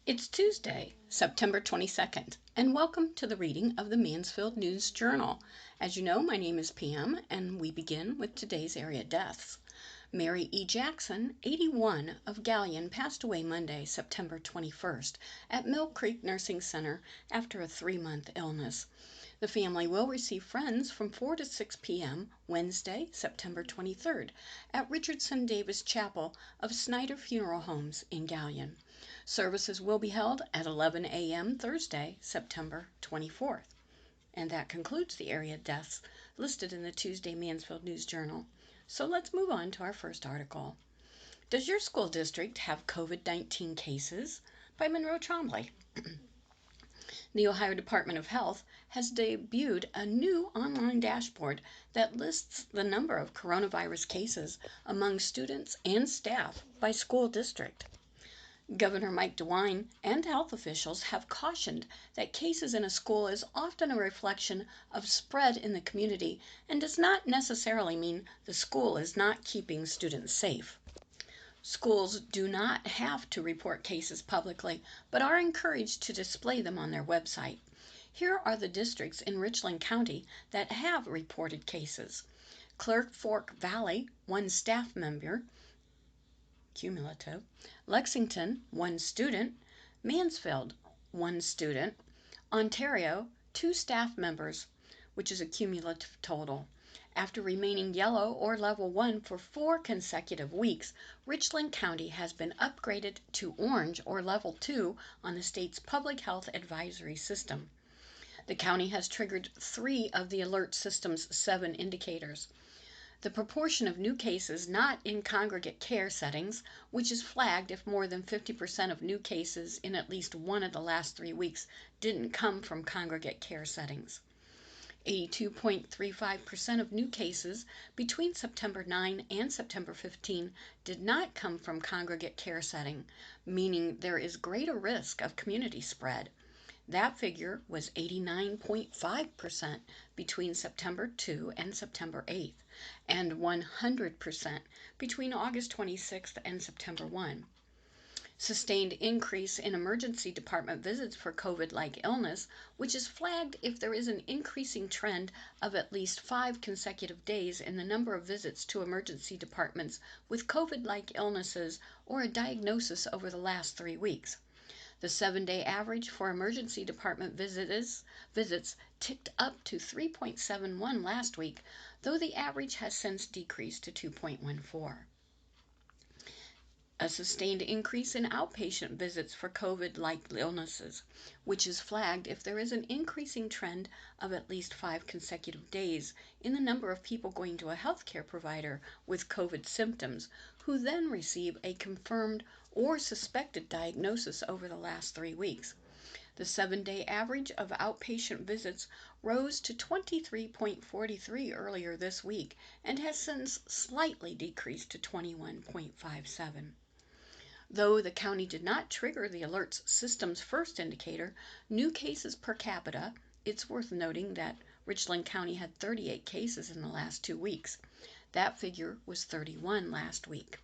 It's Tuesday, September 22nd, and welcome to the reading of the Mansfield News Journal. As you know, my name is Pam, and we begin with today's area deaths. Mary E. Jackson, 81, of Gallion, passed away Monday, September 21st, at Mill Creek Nursing Center after a 3-month illness. The family will receive friends from 4 to 6 p.m. Wednesday, September 23rd, at Richardson Davis Chapel of Snyder Funeral Homes in Gallion. Services will be held at 11 a.m. Thursday, September 24th. And that concludes the area deaths listed in the Tuesday Mansfield News Journal. So let's move on to our first article. Does your school district have COVID-19 cases? By Monroe Trombley. The Ohio Department of Health has debuted a new online dashboard that lists the number of coronavirus cases among students and staff by school district. Governor Mike DeWine and health officials have cautioned that cases in a school is often a reflection of spread in the community and does not necessarily mean the school is not keeping students safe. Schools do not have to report cases publicly, but are encouraged to display them on their website. Here are the districts in Richland County that have reported cases. Clerk Fork Valley, 1 staff member, cumulative. Lexington, 1 student. Mansfield, 1 student. Ontario, 2 staff members, which is a cumulative total. After remaining yellow or level 1 for 4 consecutive weeks, Richland County has been upgraded to orange or level 2 on the state's public health advisory system. The county has triggered 3 of the alert system's 7 indicators. The proportion of new cases not in congregate care settings, which is flagged if more than 50% of new cases in at least one of the last 3 weeks didn't come from congregate care settings. 82.35% of new cases between September 9 and September 15 did not come from congregate care setting, meaning there is greater risk of community spread. That figure was 89.5% between September 2 and September 8th, and 100% between August 26th and September 1. Sustained increase in emergency department visits for COVID-like illness, which is flagged if there is an increasing trend of at least 5 consecutive days in the number of visits to emergency departments with COVID-like illnesses or a diagnosis over the last 3 weeks. The 7-day average for emergency department visits ticked up to 3.71 last week, though the average has since decreased to 2.14. A sustained increase in outpatient visits for COVID-like illnesses, which is flagged if there is an increasing trend of at least 5 consecutive days in the number of people going to a healthcare provider with COVID symptoms, who then receive a confirmed or suspected diagnosis over the last 3 weeks. The 7-day average of outpatient visits rose to 23.43 earlier this week and has since slightly decreased to 21.57. Though the county did not trigger the alerts system's first indicator, new cases per capita, it's worth noting that Richland County had 38 cases in the last 2 weeks. That figure was 31 last week.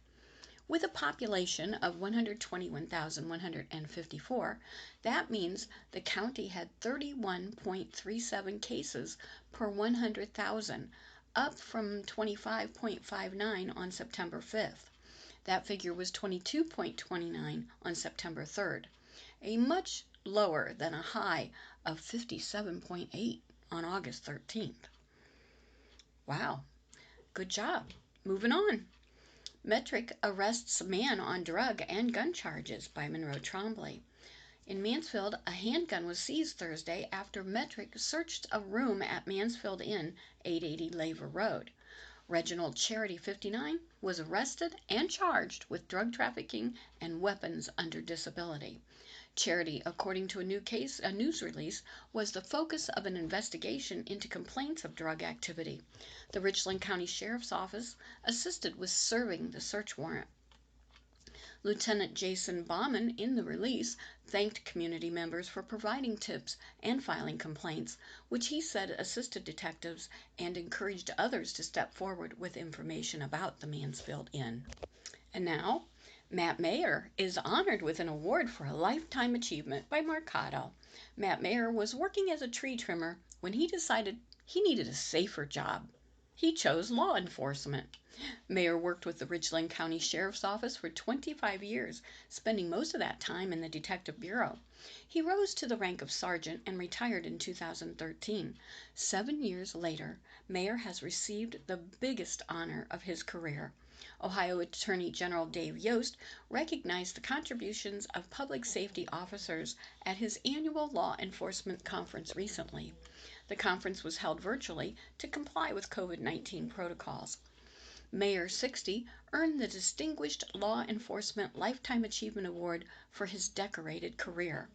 With a population of 121,154, that means the county had 31.37 cases per 100,000, up from 25.59 on September 5th. That figure was 22.29 on September 3rd, a much lower than a high of 57.8 on August 13th. Wow, good job. Moving on. Metric arrests man on drug and gun charges by Monroe Trombley. In Mansfield, a handgun was seized Thursday after Metric searched a room at Mansfield Inn, 880 Laver Road. Reginald Charity, 59, was arrested and charged with drug trafficking and weapons under disability. Charity, according to a news release, was the focus of an investigation into complaints of drug activity. The Richland County Sheriff's Office assisted with serving the search warrant. Lieutenant Jason Bauman, in the release, thanked community members for providing tips and filing complaints, which he said assisted detectives and encouraged others to step forward with information about the Mansfield Inn. And now, Matt Mayer is honored with an award for a lifetime achievement by Mark Cotto. Matt Mayer was working as a tree trimmer when he decided he needed a safer job. He chose law enforcement. Mayer worked with the Ridgeland County Sheriff's Office for 25 years, spending most of that time in the Detective Bureau. He rose to the rank of sergeant and retired in 2013. 7 years later, Mayer has received the biggest honor of his career. Ohio Attorney General Dave Yost recognized the contributions of public safety officers at his annual law enforcement conference recently. The conference was held virtually to comply with COVID-19 protocols. Mayer, 60, earned the Distinguished Law Enforcement Lifetime Achievement Award for his decorated career.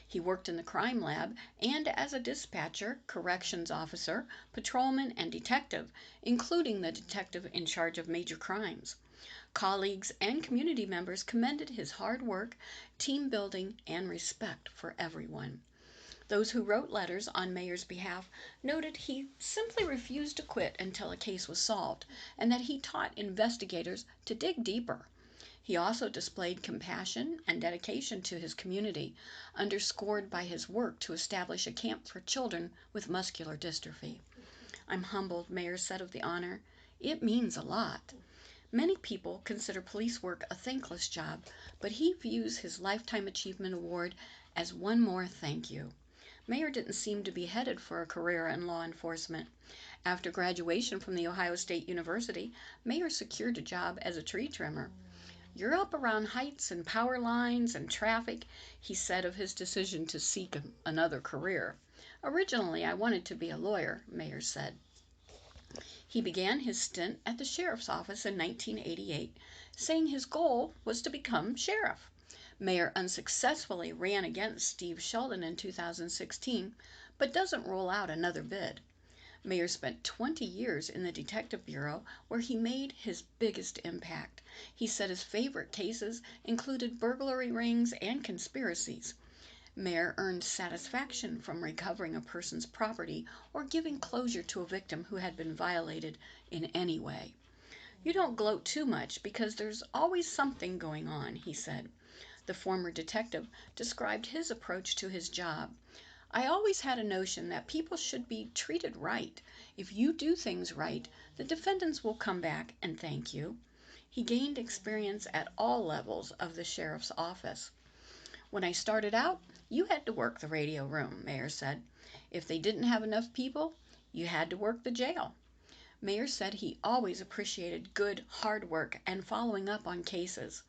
He worked in the crime lab and as a dispatcher, corrections officer, patrolman, and detective, including the detective in charge of major crimes. Colleagues and community members commended his hard work, team building, and respect for everyone. Those who wrote letters on Mayer's behalf noted he simply refused to quit until a case was solved, and that he taught investigators to dig deeper. He also displayed compassion and dedication to his community, underscored by his work to establish a camp for children with muscular dystrophy. "I'm humbled," Mayer said of the honor. "It means a lot." Many people consider police work a thankless job, but he views his Lifetime Achievement Award as one more thank you. Mayer didn't seem to be headed for a career in law enforcement. After graduation from the Ohio State University, Mayer secured a job as a tree trimmer. "You're up around heights and power lines and traffic," he said of his decision to seek another career. "Originally, I wanted to be a lawyer," Mayer said. He began his stint at the sheriff's office in 1988, saying his goal was to become sheriff. Mayer unsuccessfully ran against Steve Sheldon in 2016, but doesn't rule out another bid. Mayer spent 20 years in the Detective Bureau, where he made his biggest impact. He said his favorite cases included burglary rings and conspiracies. Mayer earned satisfaction from recovering a person's property or giving closure to a victim who had been violated in any way. "You don't gloat too much because there's always something going on," he said. The former detective described his approach to his job. "I always had a notion that people should be treated right. If you do things right, the defendants will come back and thank you." He gained experience at all levels of the sheriff's office. "When I started out, you had to work the radio room," Mayer said. "If they didn't have enough people, you had to work the jail." Mayer said he always appreciated good, hard work and following up on cases.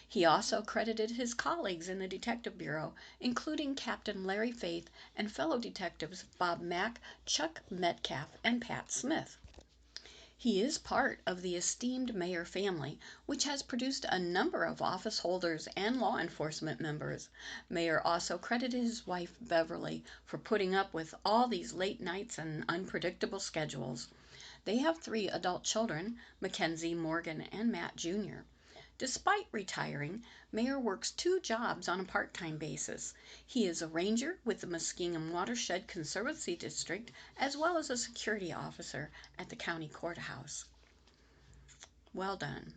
He also credited his colleagues in the Detective Bureau, including Captain Larry Faith and fellow detectives Bob Mack, Chuck Metcalf, and Pat Smith. He is part of the esteemed Mayer family, which has produced a number of office holders and law enforcement members. Mayer also credited his wife Beverly for putting up with all these late nights and unpredictable schedules. They have 3 adult children, Mackenzie, Morgan, and Matt Jr. Despite retiring, Mayer works 2 jobs on a part-time basis. He is a ranger with the Muskingum Watershed Conservancy District, as well as a security officer at the county courthouse. Well done.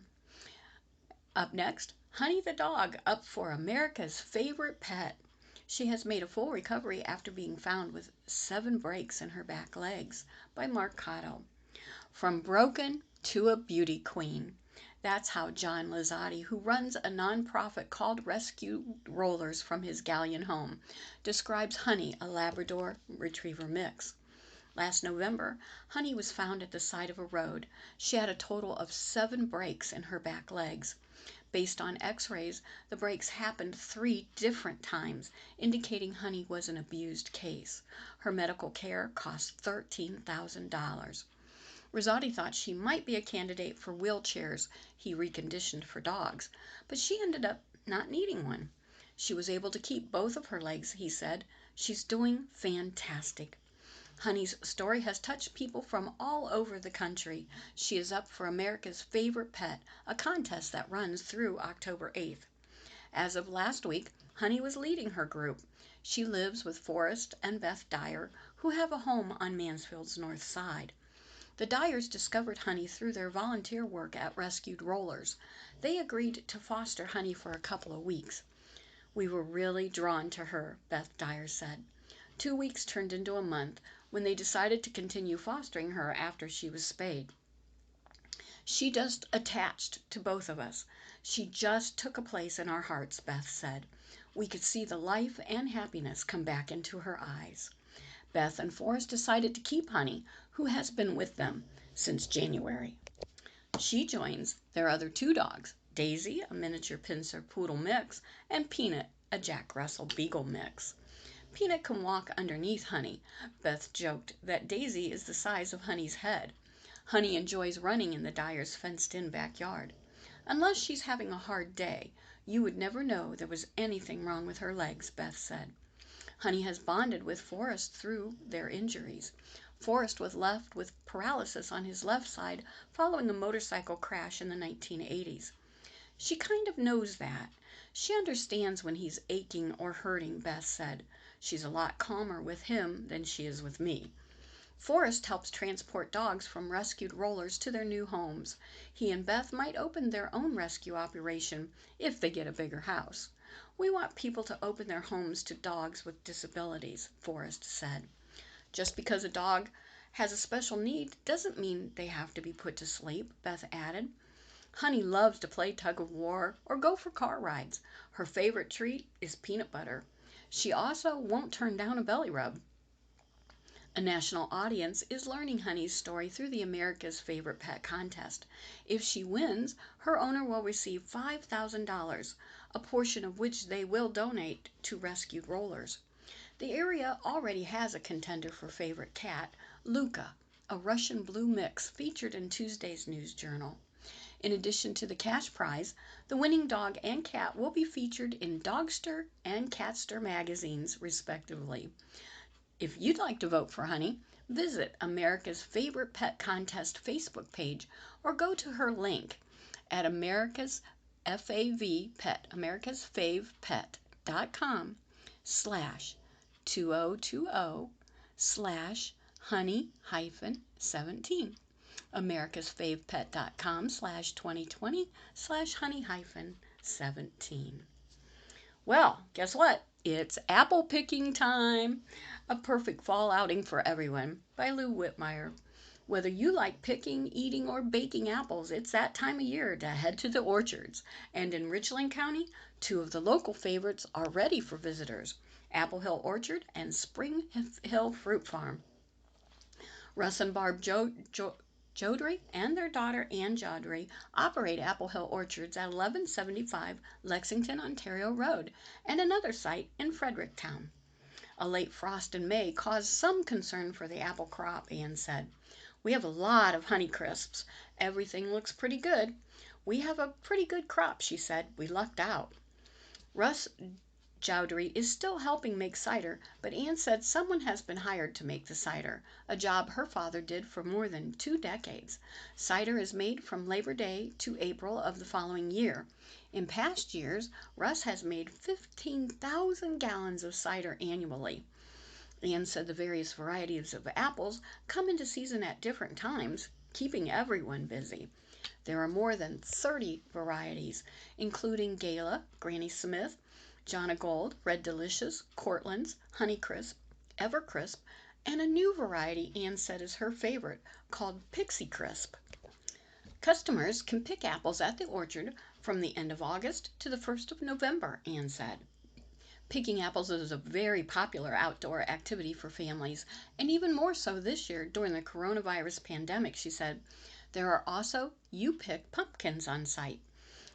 Up next, Honey the dog, up for America's favorite pet. She has made a full recovery after being found with 7 breaks in her back legs, by Mark Cotto. From broken to a beauty queen. That's how John Lazzotti, who runs a nonprofit called Rescue Rollers from his Galleon home, describes Honey, a Labrador Retriever mix. Last November, Honey was found at the side of a road. She had a total of 7 breaks in her back legs. Based on x-rays, the breaks happened 3 different times, indicating Honey was an abused case. Her medical care cost $13,000. Rosati thought she might be a candidate for wheelchairs he reconditioned for dogs, but she ended up not needing one. She was able to keep both of her legs, he said. She's doing fantastic. Honey's story has touched people from all over the country. She is up for America's Favorite Pet, a contest that runs through October 8th. As of last week, Honey was leading her group. She lives with Forrest and Beth Dyer, who have a home on Mansfield's north side. The Dyers discovered Honey through their volunteer work at Rescued Rollers. They agreed to foster Honey for a couple of weeks. We were really drawn to her, Beth Dyer said. 2 weeks turned into a month when they decided to continue fostering her after she was spayed. She just attached to both of us. She just took a place in our hearts, Beth said. We could see the life and happiness come back into her eyes. Beth and Forrest decided to keep Honey, who has been with them since January. She joins their other 2 dogs, Daisy, a miniature pincer poodle mix, and Peanut, a Jack Russell Beagle mix. Peanut can walk underneath Honey. Beth joked that Daisy is the size of Honey's head. Honey enjoys running in the Dyers' fenced-in backyard. Unless she's having a hard day, you would never know there was anything wrong with her legs, Beth said. Honey has bonded with Forrest through their injuries. Forrest was left with paralysis on his left side following a motorcycle crash in the 1980s. She kind of knows that. She understands when he's aching or hurting, Beth said. She's a lot calmer with him than she is with me. Forrest helps transport dogs from Rescued Rollers to their new homes. He and Beth might open their own rescue operation if they get a bigger house. We want people to open their homes to dogs with disabilities, Forrest said. Just because a dog has a special need doesn't mean they have to be put to sleep, Beth added. Honey loves to play tug of war or go for car rides. Her favorite treat is peanut butter. She also won't turn down a belly rub. A national audience is learning Honey's story through the America's Favorite Pet contest. If she wins, her owner will receive $5,000, a portion of which they will donate to Rescued Rollers. The area already has a contender for favorite cat, Luca, a Russian blue mix featured in Tuesday's News Journal. In addition to the cash prize, the winning dog and cat will be featured in Dogster and Catster magazines, respectively. If you'd like to vote for Honey, visit America's Favorite Pet Contest Facebook page or go to her link at americasfavepet.com/2020/honey-17. americasfavepet.com/2020/honey-17. Well, guess what? It's apple picking time. A perfect fall outing for everyone by Lou Whitmire. Whether you like picking, eating, or baking apples, it's that time of year to head to the orchards. And in Richland County, 2 of the local favorites are ready for visitors, Apple Hill Orchard and Spring Hill Fruit Farm. Russ and Barb Jodry and their daughter Ann Jodry operate Apple Hill Orchards at 1175 Lexington, Ontario Road and another site in Fredericktown. A late frost in May caused some concern for the apple crop, Ann said. We have a lot of Honeycrisps. Everything looks pretty good. We have a pretty good crop, she said. We lucked out. Russ Jowdery is still helping make cider, but Ann said someone has been hired to make the cider, a job her father did for more than 2 decades. Cider is made from Labor Day to April of the following year. In past years, Russ has made 15,000 gallons of cider annually. Ann said the various varieties of apples come into season at different times, keeping everyone busy. There are more than 30 varieties, including Gala, Granny Smith, Jonna Gold, Red Delicious, Cortland's, Honeycrisp, Evercrisp, and a new variety Ann said is her favorite, called Pixie Crisp. Customers can pick apples at the orchard from the end of August to the 1st of November, Ann said. Picking apples is a very popular outdoor activity for families, and even more so this year during the coronavirus pandemic, she said. There are also You Pick pumpkins on site.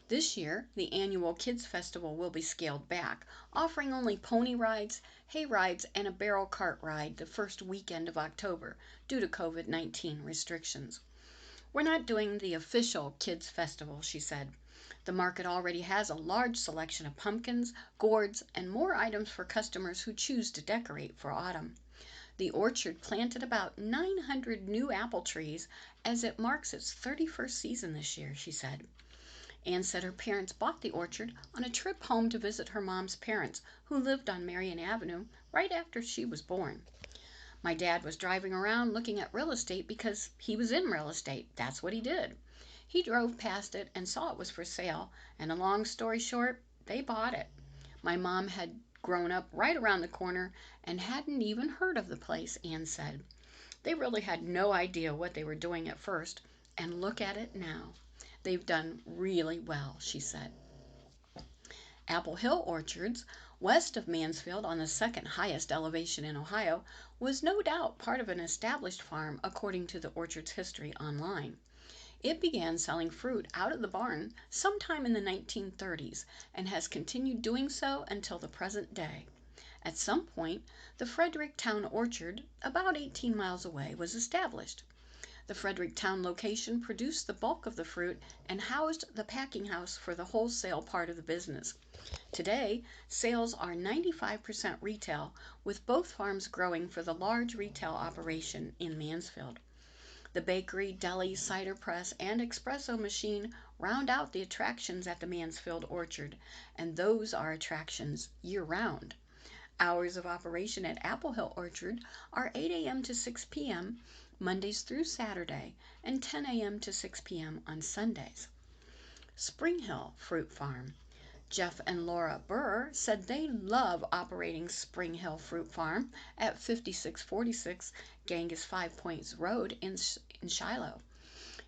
This year, the annual Kids Festival will be scaled back, offering only pony rides, hay rides, and a barrel cart ride the first weekend of October due to COVID-19 restrictions. We're not doing the official Kids Festival, she said. The market already has a large selection of pumpkins, gourds, and more items for customers who choose to decorate for autumn. The orchard planted about 900 new apple trees as it marks its 31st season this year, she said. Ann said her parents bought the orchard on a trip home to visit her mom's parents, who lived on Marion Avenue right after she was born. My dad was driving around looking at real estate because he was in real estate. That's what he did. He drove past it and saw it was for sale, and a long story short, they bought it. My mom had grown up right around the corner and hadn't even heard of the place, Ann said. They really had no idea what they were doing at first, and look at it now. They've done really well, she said. Apple Hill Orchards, west of Mansfield on the second highest elevation in Ohio, was no doubt part of an established farm according to the orchard's history online. It began selling fruit out of the barn sometime in the 1930s and has continued doing so until the present day. At some point, the Fredericktown Orchard, about 18 miles away, was established. The Fredericktown location produced the bulk of the fruit and housed the packing house for the wholesale part of the business. Today, sales are 95% retail, with both farms growing for the large retail operation in Mansfield. The bakery, deli, cider press, and espresso machine round out the attractions at the Mansfield Orchard, and those are attractions year-round. Hours of operation at Apple Hill Orchard are 8 a.m. to 6 p.m. Mondays through Saturday, and 10 a.m. to 6 p.m. on Sundays. Spring Hill Fruit Farm. Jeff and Laura Burr said they love operating Spring Hill Fruit Farm at 5646 Genghis Five Points Road in Shiloh.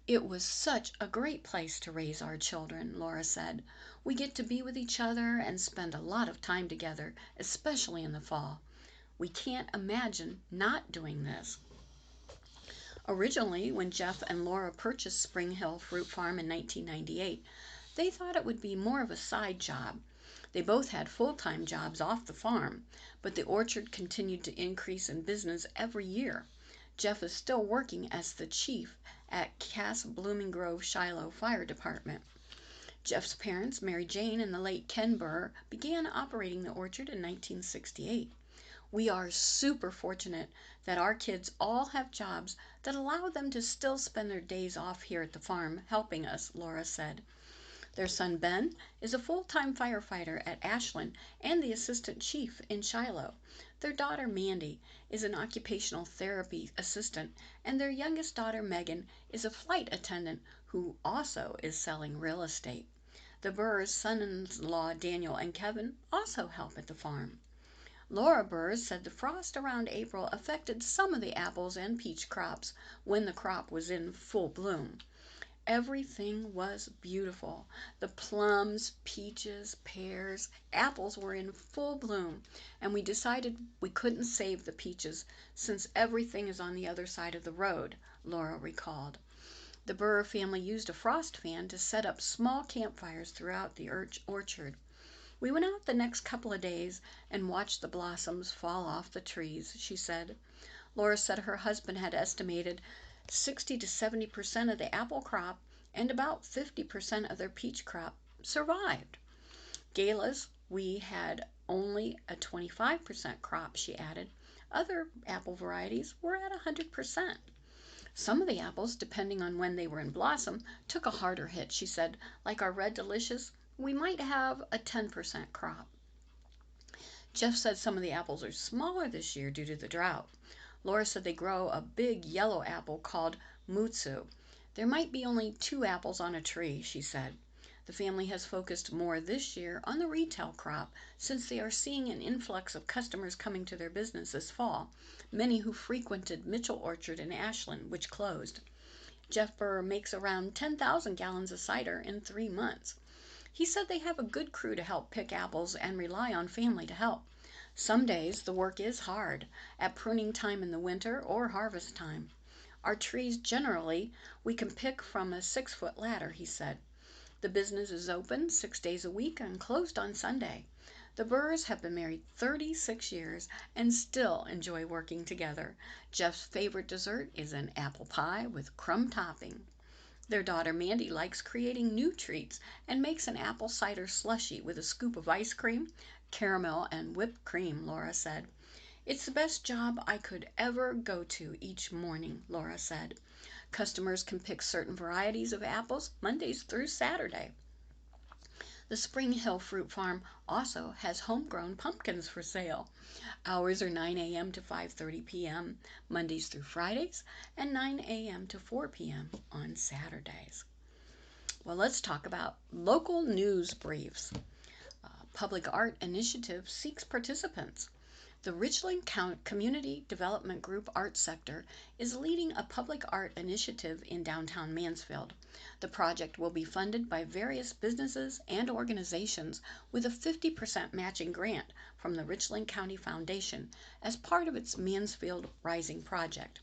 It was such a great place to raise our children, Laura said. We get to be with each other and spend a lot of time together, especially in the fall. We can't imagine not doing this. Originally, when Jeff and Laura purchased Spring Hill Fruit Farm in 1998, they thought it would be more of a side job. They both had full-time jobs off the farm, but the orchard continued to increase in business every year. Jeff is still working as the chief at Cass Blooming Grove Shiloh Fire Department. Jeff's parents, Mary Jane and the late Ken Burr, began operating the orchard in 1968. We are super fortunate that our kids all have jobs that allow them to still spend their days off here at the farm helping us, Laura said. Their son Ben is a full-time firefighter at Ashland and the assistant chief in Shiloh. Their daughter Mandy is an occupational therapy assistant, and their youngest daughter Megan is a flight attendant who also is selling real estate. The Burrs' son-in-law Daniel and Kevin also help at the farm. Laura Burr said the frost around April affected some of the apples and peach crops when the crop was in full bloom. Everything was beautiful. The plums, peaches, pears, apples were in full bloom, and we decided we couldn't save the peaches since everything is on the other side of the road, Laura recalled. The Burr family used a frost fan to set up small campfires throughout the orchard. We went out the next couple of days and watched the blossoms fall off the trees, she said. Laura said her husband had estimated 60 to 70% of the apple crop and about 50% of their peach crop survived. Galas, we had only a 25% crop, she added. Other apple varieties were at 100%. Some of the apples, depending on when they were in blossom, took a harder hit, she said. Like our Red Delicious, we might have a 10% crop. Jeff said some of the apples are smaller this year due to the drought. Laura said they grow a big yellow apple called Mutsu. There might be only 2 apples on a tree, she said. The family has focused more this year on the retail crop since they are seeing an influx of customers coming to their business this fall, many who frequented Mitchell Orchard in Ashland, which closed. Jeff Burr makes around 10,000 gallons of cider in 3 months. He said they have a good crew to help pick apples and rely on family to help. Some days the work is hard, at pruning time in the winter or harvest time. Our trees generally we can pick from a 6-foot ladder, he said. The business is open 6 days a week and closed on Sunday. The Burrs have been married 36 years and still enjoy working together. Jeff's favorite dessert is an apple pie with crumb topping. Their daughter Mandy likes creating new treats and makes an apple cider slushy with a scoop of ice cream, caramel, and whipped cream, Laura said. It's the best job I could ever go to each morning, Laura said. Customers can pick certain varieties of apples Mondays through Saturday. The Spring Hill Fruit Farm also has homegrown pumpkins for sale. Hours are 9 a.m. to 5:30 p.m. Mondays through Fridays, and 9 a.m. to 4 p.m. on Saturdays. Well, let's talk about local news briefs. Public Art Initiative seeks participants. The Richland Community Development Group Art Sector is leading a public art initiative in downtown Mansfield. The project will be funded by various businesses and organizations with a 50% matching grant from the Richland County Foundation as part of its Mansfield Rising project.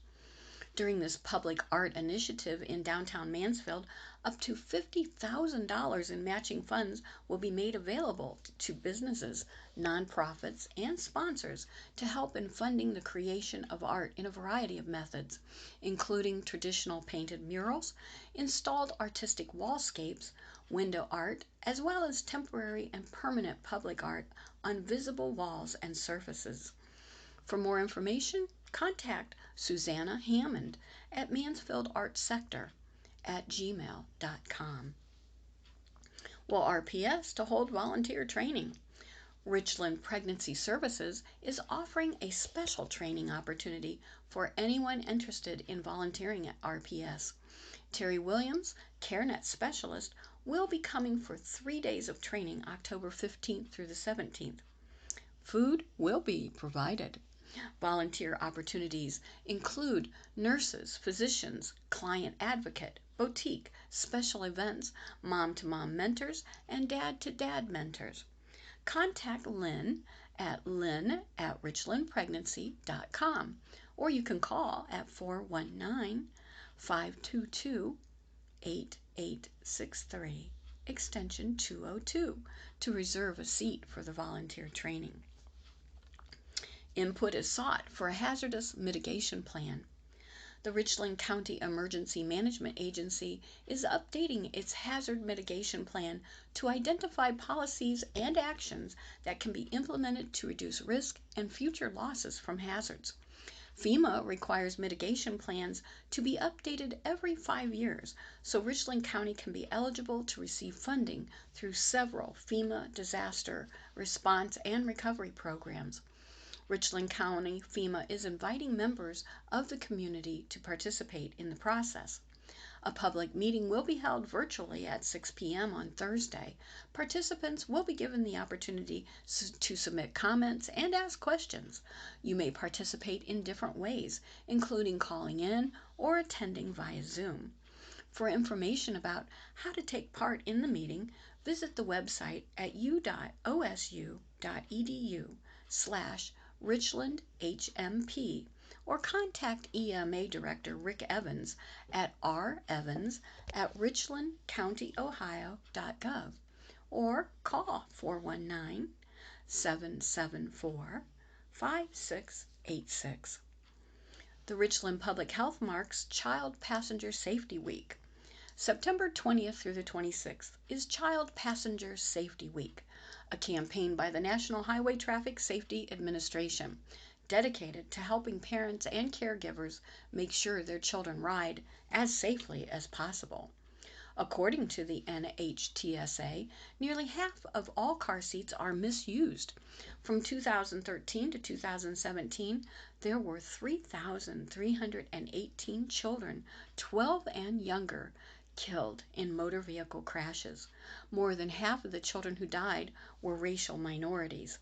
During this public art initiative in downtown Mansfield, up to $50,000 in matching funds will be made available to businesses, nonprofits, and sponsors to help in funding the creation of art in a variety of methods, including traditional painted murals, installed artistic wallscapes, window art, as well as temporary and permanent public art on visible walls and surfaces. For more information, contact Susanna Hammond at mansfieldartsector@gmail.com. Well, RPS to hold volunteer training. Richland Pregnancy Services is offering a special training opportunity for anyone interested in volunteering at RPS. Terry Williams, CareNet Specialist, will be coming for 3 days of training October 15th through the 17th. Food will be provided. Volunteer opportunities include nurses, physicians, client advocate, boutique, special events, mom-to-mom mentors, and dad-to-dad mentors. Contact Lynn at lynn@richlandpregnancy.com, or you can call at 419-522-8863, extension 202, to reserve a seat for the volunteer training. Input is sought for a hazardous mitigation plan. The Richland County Emergency Management Agency is updating its hazard mitigation plan to identify policies and actions that can be implemented to reduce risk and future losses from hazards. FEMA requires mitigation plans to be updated every 5 years, so Richland County can be eligible to receive funding through several FEMA disaster response and recovery programs. Richland County FEMA is inviting members of the community to participate in the process. A public meeting will be held virtually at 6 p.m. on Thursday. Participants will be given the opportunity to submit comments and ask questions. You may participate in different ways, including calling in or attending via Zoom. For information about how to take part in the meeting, visit the website at u.osu.edu/Richland HMP, or contact EMA Director Rick Evans at revans@richlandcountyohio.gov, or call 419-774-5686. The Richland Public Health marks Child Passenger Safety Week. September 20th through the 26th is Child Passenger Safety Week, a campaign by the National Highway Traffic Safety Administration dedicated to helping parents and caregivers make sure their children ride as safely as possible. According to the NHTSA, nearly half of all car seats are misused. From 2013 to 2017, there were 3,318 children, 12 and younger, killed in motor vehicle crashes. More than half of the children who died were racial minorities.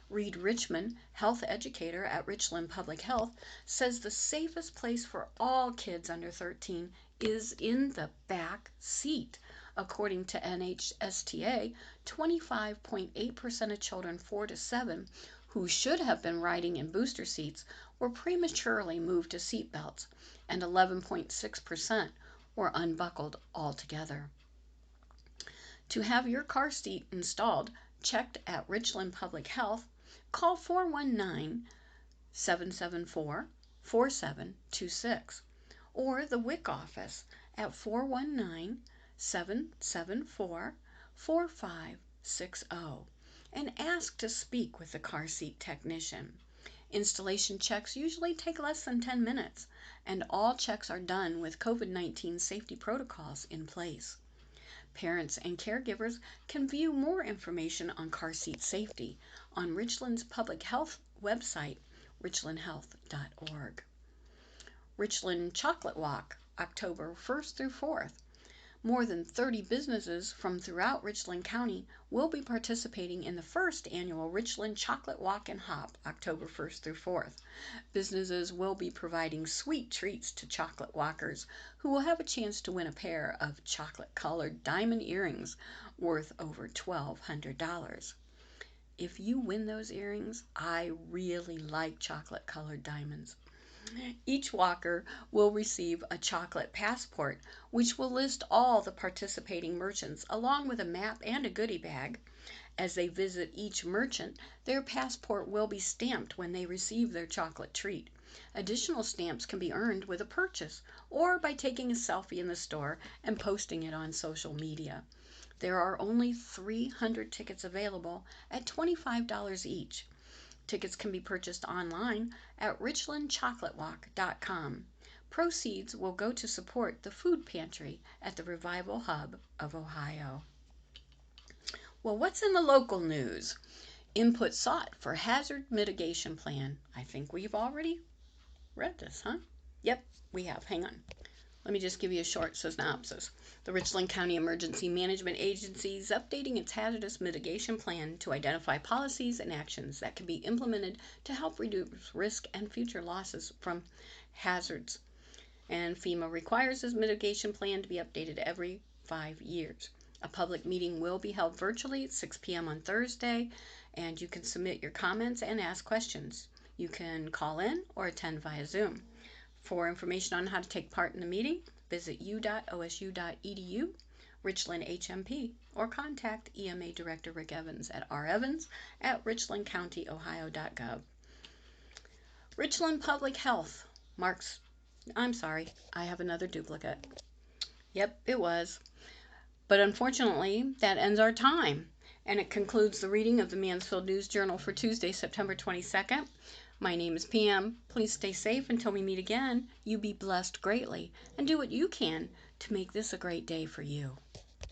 Reed Richmond, health educator at Richland Public Health, says the safest place for all kids under 13 is in the back seat. According to NHTSA, 25.8% of children 4 to 7 who should have been riding in booster seats were prematurely moved to seat belts, and 11.6% were unbuckled altogether. To have your car seat installed, checked at Richland Public Health, call 419-774-4726, or the WIC office at 419-774-4560, and ask to speak with the car seat technician. Installation checks usually take less than 10 minutes, and all checks are done with COVID-19 safety protocols in place. Parents and caregivers can view more information on car seat safety on Richland's public health website, richlandhealth.org. Richland Chocolate Walk, October 1st through 4th. More than 30 businesses from throughout Richland County will be participating in the first annual Richland Chocolate Walk and Hop, October 1st through 4th. Businesses will be providing sweet treats to chocolate walkers who will have a chance to win a pair of chocolate-colored diamond earrings worth over $1,200. If you win those earrings, I really like chocolate-colored diamonds. Each walker will receive a chocolate passport, which will list all the participating merchants along with a map and a goodie bag. As they visit each merchant, their passport will be stamped when they receive their chocolate treat. Additional stamps can be earned with a purchase or by taking a selfie in the store and posting it on social media. There are only 300 tickets available at $25 each. Tickets can be purchased online at richlandchocolatewalk.com. Proceeds will go to support the food pantry at the Revival Hub of Ohio. Well, what's in the local news? Input sought for hazard mitigation plan. I think we've already read this, huh? Yep, we have. Hang on. Let me just give you a short synopsis. The Richland County Emergency Management Agency is updating its hazardous mitigation plan to identify policies and actions that can be implemented to help reduce risk and future losses from hazards. And FEMA requires this mitigation plan to be updated every 5 years. A public meeting will be held virtually at 6 p.m. on Thursday, and you can submit your comments and ask questions. You can call in or attend via Zoom. For information on how to take part in the meeting, visit u.osu.edu, Richland HMP, or contact EMA Director Rick Evans at revans@richlandcountyohio.gov. Richland Public Health marks, I'm sorry, I have another duplicate. Yep, it was. But unfortunately, that ends our time, and it concludes the reading of the Mansfield News Journal for Tuesday, September 22nd. My name is Pam. Please stay safe until we meet again. You be blessed greatly, and do what you can to make this a great day for you.